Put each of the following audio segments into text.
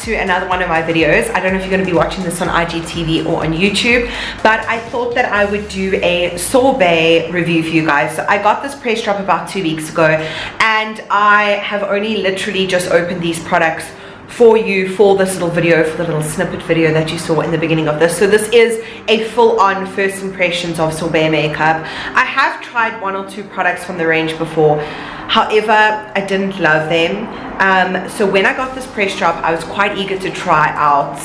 to another one of my videos. I don't know if you're going to be watching this on IGTV or on YouTube, but I thought that I would do a Sorbet review for you guys. So I got this press drop about 2 weeks ago, and I have only literally just opened these products for you for this little video, for the little snippet video that you saw in the beginning of this. So this is a full-on first impressions of Sorbet makeup. I have tried 1 or 2 products from the range before, however I didn't love them. So when I got this press drop, I was quite eager to try out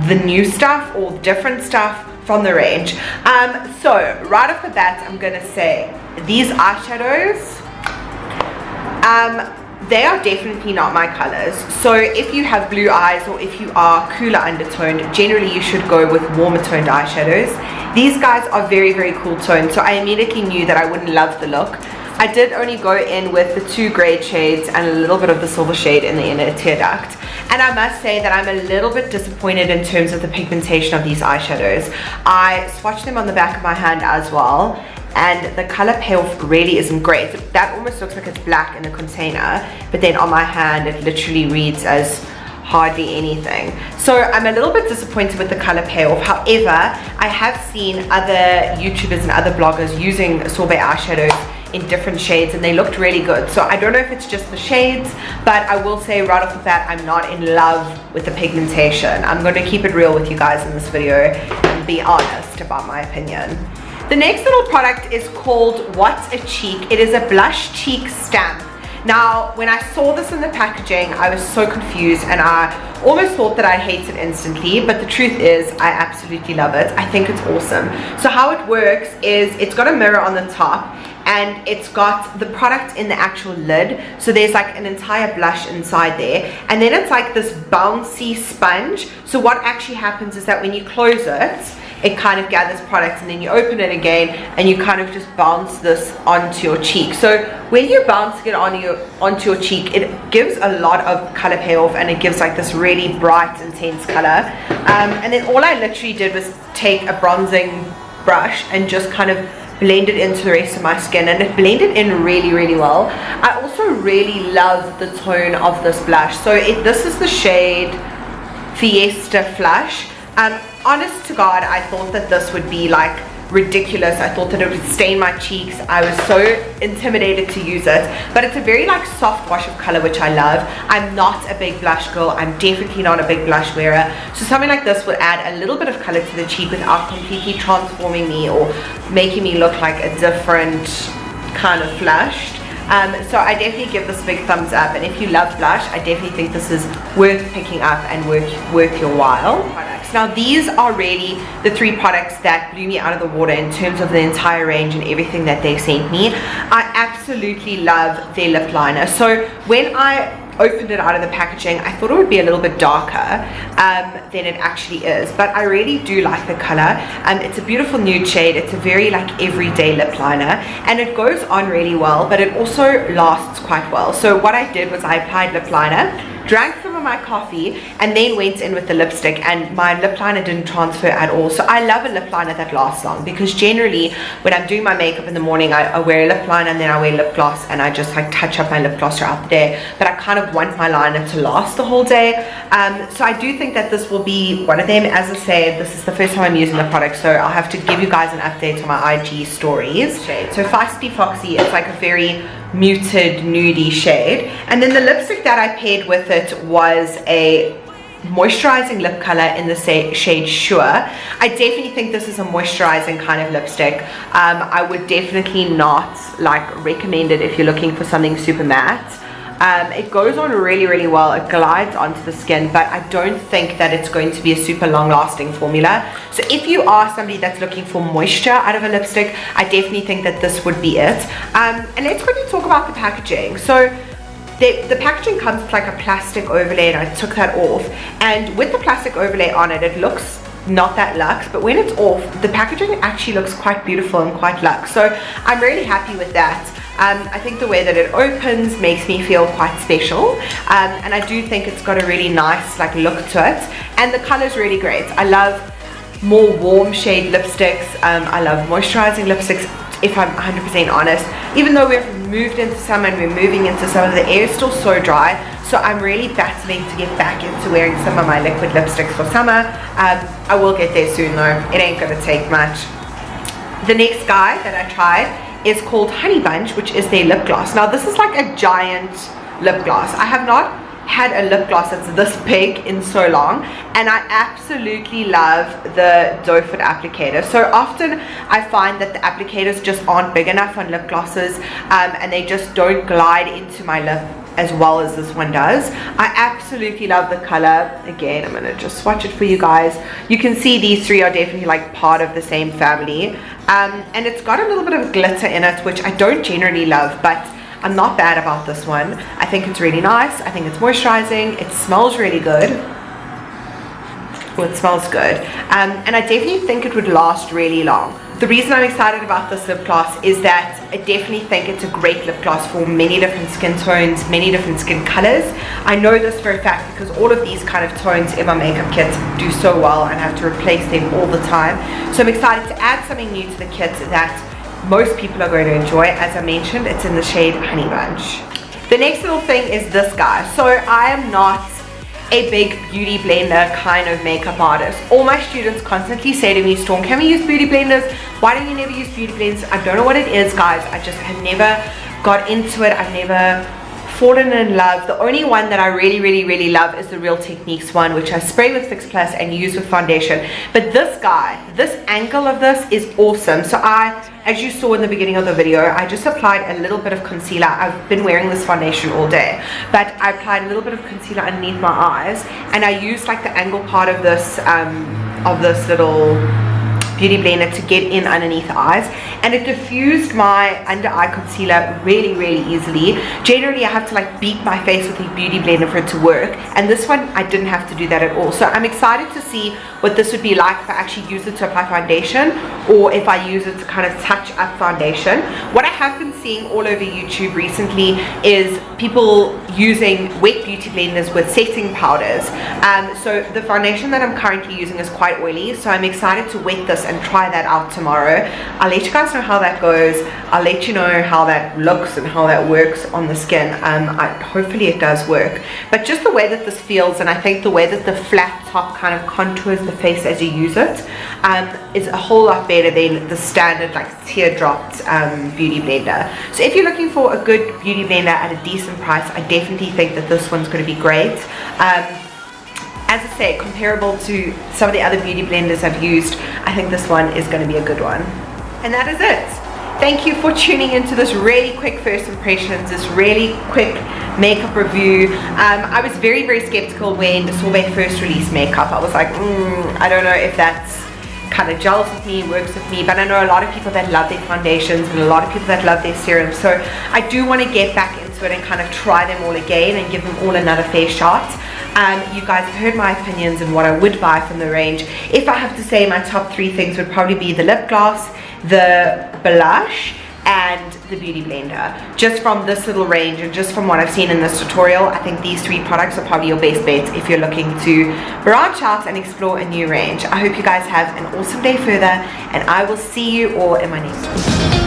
the new stuff or different stuff from the range. So right off the bat, I'm gonna say these eyeshadows, they are definitely not my colors. So if you have blue eyes or if you are cooler undertoned, generally you should go with warmer toned eyeshadows. These guys are very, very cool toned, so I immediately knew that I wouldn't love the look. I did only go in with the 2 gray shades and a little bit of the silver shade in the inner tear duct. And I must say that I'm a little bit disappointed in terms of the pigmentation of these eyeshadows. I swatched them on the back of my hand as well, and the color payoff really isn't great. That almost looks like it's black in the container, but then on my hand it literally reads as hardly anything. So I'm a little bit disappointed with the color payoff. However, I have seen other YouTubers and other bloggers using Sorbet eyeshadows in different shades, and they looked really good. So I don't know if it's just the shades, but I will say right off the bat, I'm not in love with the pigmentation. I'm going to keep it real with you guys in this video and be honest about my opinion. The next little product is called What's a Cheek. It is a blush cheek stamp. Now, when I saw this in the packaging, I was so confused and I almost thought that I'd hate it instantly, but the truth is I absolutely love it. I think it's awesome. So how it works is it's got a mirror on the top, and it's got the product in the actual lid. So there's like an entire blush inside there, and then it's like this bouncy sponge. So what actually happens is that when you close it, it kind of gathers product, and then you open it again and you kind of just bounce this onto your cheek. So when you're bouncing it onto your cheek, it gives a lot of color payoff, and it gives like this really bright, intense color. And then all I literally did was take a bronzing brush and just kind of blend it into the rest of my skin, and it blended in really, really well. I also really love the tone of this blush. So this is the shade Fiesta Flush. Honest to God, I thought that this would be like ridiculous. I thought that it would stain my cheeks. I was so intimidated to use it, but it's a very like soft wash of color, which I love. I'm not a big blush girl. I'm definitely not a big blush wearer, so something like this would add a little bit of color to the cheek without completely transforming me or making me look like a different kind of flushed. So I definitely give this a big thumbs up, and if you love blush, I definitely think this is worth picking up and worth your while. Now these are really the 3 products that blew me out of the water in terms of the entire range and everything that they sent me. I absolutely love their lip liner. So when I opened it out of the packaging, I thought it would be a little bit darker than it actually is, but I really do like the color. It's a beautiful nude shade. It's a very like everyday lip liner, and it goes on really well, but it also lasts quite well. So what I did was I applied lip liner, drank some of my coffee, and then went in with the lipstick, and my lip liner didn't transfer at all. So I love a lip liner that lasts long, because generally when I'm doing my makeup in the morning, I wear a lip liner and then I wear lip gloss, and I just like touch up my lip gloss throughout the day, but I kind of want my liner to last the whole day. So I do think that this will be one of them. As I said, this is the first time I'm using the product, so I'll have to give you guys an update on my IG stories. So Feisty Foxy, it's like a very muted nudie shade, and then the lipstick that I paired with it was a moisturizing lip color in the shade Sure. I definitely think this is a moisturizing kind of lipstick. I would definitely not like recommend it if you're looking for something super matte. It goes on really, really well. It glides onto the skin, but I don't think that it's going to be a super long-lasting formula. So if you are somebody that's looking for moisture out of a lipstick, I definitely think that this would be it. And let's quickly talk about the packaging. So the packaging comes with like a plastic overlay, and I took that off, and with the plastic overlay on it, it looks not that luxe, but when it's off, the packaging actually looks quite beautiful and quite luxe. So I'm really happy with that. I think the way that it opens makes me feel quite special, and I do think it's got a really nice like look to it, and the color is really great. I love more warm shade lipsticks. I love moisturizing lipsticks, if I'm 100% honest. Even though we've moved into summer and we're moving into summer, the air is still so dry. so I'm really battling to get back into wearing some of my liquid lipsticks for summer. I will get there soon though, it ain't gonna take much. The next guy that I tried is called Honey Bunch, which is their lip gloss. Now this is like a giant lip gloss. I have not had a lip gloss that's this big in so long, and I absolutely love the doe foot applicator. So often I find that the applicators just aren't big enough on lip glosses, and they just don't glide into my lip as well as this one does. I absolutely love the color. Again, I'm gonna just swatch it for you guys. You can see these three are definitely like part of the same family, and it's got a little bit of glitter in it, which I don't generally love, but I'm not bad about this one. I think it's really nice. I think it's moisturizing. It smells really good. Well, it smells good. And I definitely think it would last really long. The reason I'm excited about this lip gloss is that I definitely think it's a great lip gloss for many different skin tones, many different skin colors. I know this for a fact because all of these kind of tones in my makeup kits do so well and I have to replace them all the time. So I'm excited to add something new to the kit that most people are going to enjoy. As I mentioned, it's in the shade Honey Bunch. The next little thing is this guy. So I am not a big beauty blender kind of makeup artist. All my students constantly say to me, Storm, can we use beauty blenders? Why don't you never use beauty blenders? I don't know what it is, guys. I just have never got into it. I've never fallen in love. The only one that I really love is the Real Techniques one, which I spray with Fix Plus and use with foundation. But this guy, this angle of this is awesome. So as you saw in the beginning of the video, I just applied a little bit of concealer. I've been wearing this foundation all day, but I applied a little bit of concealer underneath my eyes, and I used like the angle part of this little beauty blender to get in underneath the eyes, and it diffused my under eye concealer really easily. Generally I have to like beat my face with a beauty blender for it to work, and this one I didn't have to do that at all. So I'm excited to see what this would be like if I actually use it to apply foundation, or if I use it to kind of touch up foundation. What I have been seeing all over YouTube recently is people using wet beauty blenders with setting powders. So the foundation that I'm currently using is quite oily, so I'm excited to wet this and try that out tomorrow. I'll let you guys know how that goes. I'll let you know how that looks and how that works on the skin. Hopefully it does work, but just the way that this feels, and I think the way that the flat top kind of contours the face as you use it, is a whole lot better than the standard like teardropped beauty blender. So if you're looking for a good beauty blender at a decent price, I definitely think that this one's going to be great. As I say, comparable to some of the other beauty blenders I've used, I think this one is going to be a good one. And that is it. Thank you for tuning into this really quick first impressions, this really quick makeup review. I was very skeptical when Sorbet first released makeup. I was like, I don't know if that's kind of gels with me, works with me, but I know a lot of people that love their foundations and a lot of people that love their serums. So I do want to get back into it and kind of try them all again and give them all another fair shot. You guys have heard my opinions and what I would buy from the range. If I have to say, my top 3 things would probably be the lip gloss, the blush, and the beauty blender. Just from this little range and just from what I've seen in this tutorial, I think these 3 products are probably your best bets if you're looking to branch out and explore a new range. I hope you guys have an awesome day further, and I will see you all in my next one.